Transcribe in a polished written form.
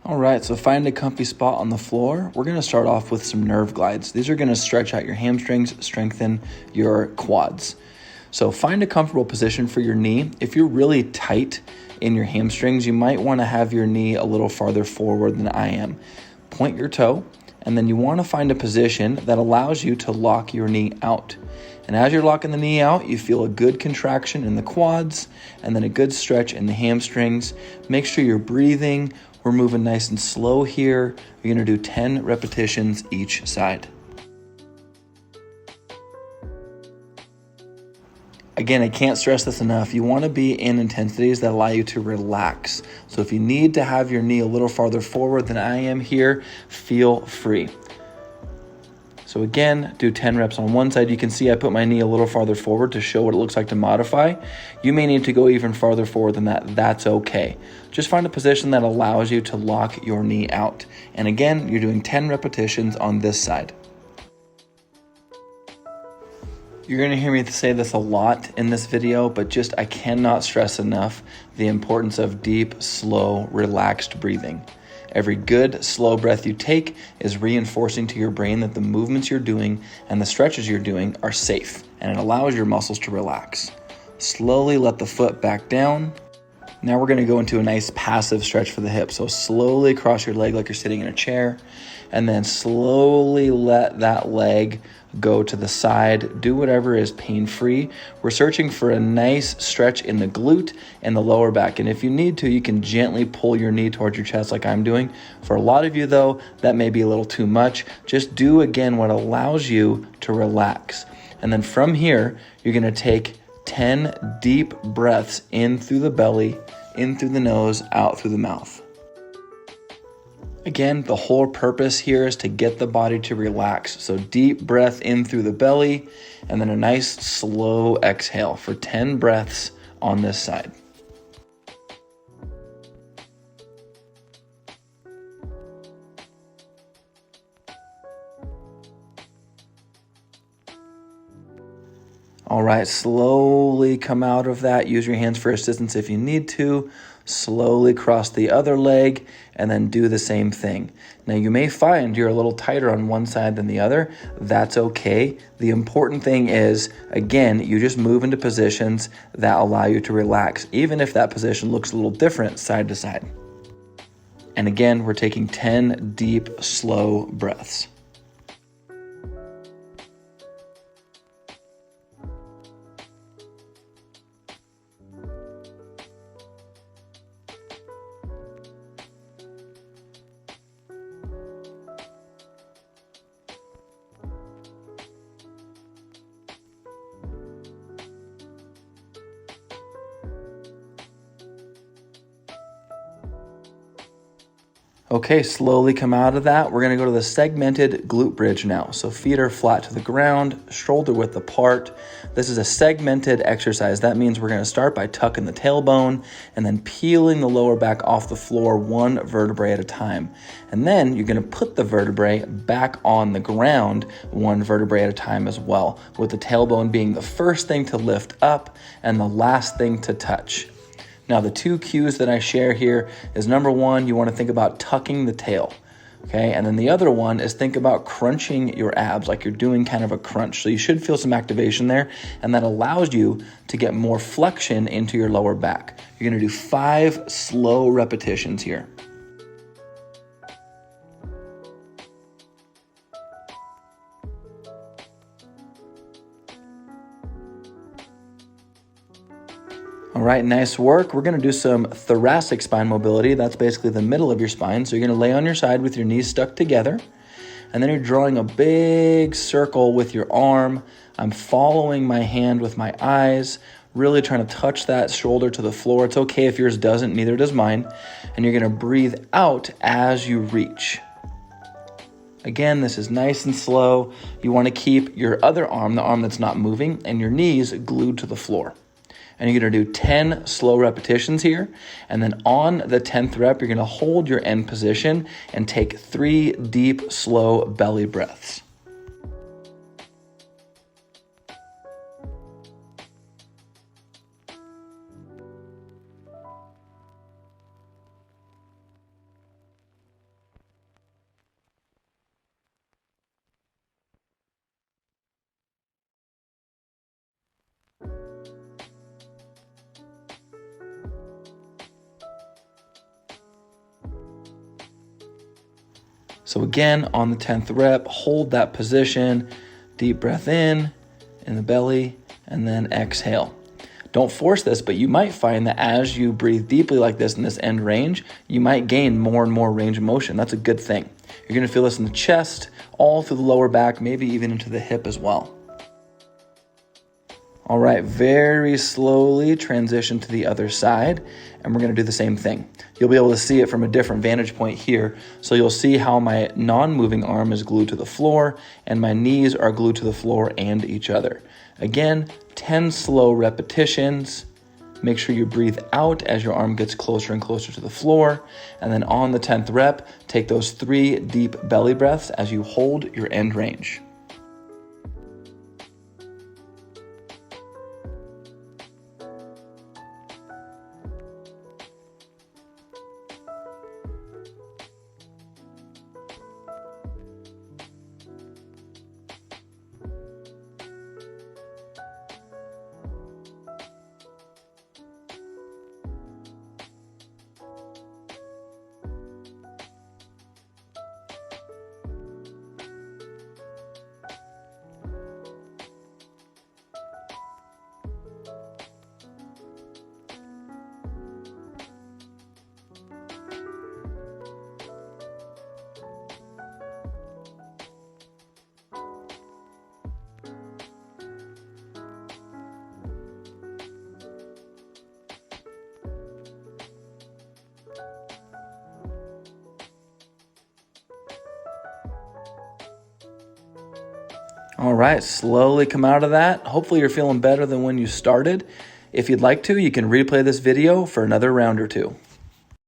All right, so find a comfy spot on the floor. We're gonna start off with some nerve glides. These are gonna stretch out your hamstrings, strengthen your quads. So find a comfortable position for your knee. If you're really tight in your hamstrings, you might wanna have your knee a little farther forward than I am. Point your toe, and then you wanna find a position that allows you to lock your knee out. And as you're locking the knee out, you feel a good contraction in the quads and then a good stretch in the hamstrings. Make sure you're breathing. We're moving nice and slow here. You're gonna do 10 repetitions each side. Again, I can't stress this enough. You wanna be in intensities that allow you to relax. So if you need to have your knee a little farther forward than I am here, feel free. So again, do 10 reps on one side. You can see I put my knee a little farther forward to show what it looks like to modify. You may need to go even farther forward than that. That's okay. Just find a position that allows you to lock your knee out. And again, you're doing 10 repetitions on this side. You're gonna hear me say this a lot in this video, but just I cannot stress enough the importance of deep, slow, relaxed breathing. Every good, slow breath you take is reinforcing to your brain that the movements you're doing and the stretches you're doing are safe, and it allows your muscles to relax. Slowly let the foot back down. Now we're gonna go into a nice passive stretch for the hips. So slowly cross your leg like you're sitting in a chair, and then slowly let that leg go to the side. Do whatever is pain-free. We're searching for a nice stretch in the glute and the lower back. And if you need to, you can gently pull your knee towards your chest like I'm doing. For a lot of you though, that may be a little too much. Just do again what allows you to relax. And then from here, you're gonna take 10 deep breaths in through the belly, in through the nose, out through the mouth. Again, the whole purpose here is to get the body to relax. So deep breath in through the belly, and then a nice slow exhale for 10 breaths on this side. All right, slowly come out of that. Use your hands for assistance if you need to. Slowly cross the other leg and then do the same thing. Now you may find you're a little tighter on one side than the other. That's okay. The important thing is, again, you just move into positions that allow you to relax, even if that position looks a little different side to side. And again, we're taking 10 deep, slow breaths. Okay, slowly come out of that. We're gonna go to the segmented glute bridge now. So feet are flat to the ground, shoulder width apart. This is a segmented exercise. That means we're gonna start by tucking the tailbone and then peeling the lower back off the floor one vertebrae at a time. And then you're gonna put the vertebrae back on the ground one vertebrae at a time as well, with the tailbone being the first thing to lift up and the last thing to touch. Now, the two cues that I share here is number one, you want to think about tucking the tail, okay? And then the other one is think about crunching your abs, like you're doing kind of a crunch. So you should feel some activation there, and that allows you to get more flexion into your lower back. You're going to do 5 slow repetitions here. All right, nice work. We're gonna do some thoracic spine mobility. That's basically the middle of your spine. So you're gonna lay on your side with your knees stuck together, and then you're drawing a big circle with your arm. I'm following my hand with my eyes, really trying to touch that shoulder to the floor. It's okay if yours doesn't, neither does mine. And you're gonna breathe out as you reach. Again, this is nice and slow. You wanna keep your other arm, the arm that's not moving, and your knees glued to the floor. And you're gonna do 10 slow repetitions here. And then on the 10th rep, you're gonna hold your end position and take 3 deep, slow belly breaths. So again, on the 10th rep, hold that position, deep breath in the belly, and then exhale. Don't force this, but you might find that as you breathe deeply like this in this end range, you might gain more and more range of motion. That's a good thing. You're gonna feel this in the chest, all through the lower back, maybe even into the hip as well. All right, very slowly transition to the other side, and we're gonna do the same thing. You'll be able to see it from a different vantage point here. So you'll see how my non-moving arm is glued to the floor and my knees are glued to the floor and each other. Again, 10 slow repetitions. Make sure you breathe out as your arm gets closer and closer to the floor. And then on the 10th rep, take those 3 deep belly breaths as you hold your end range. All right, slowly come out of that. Hopefully you're feeling better than when you started. If you'd like to, you can replay this video for another round or two.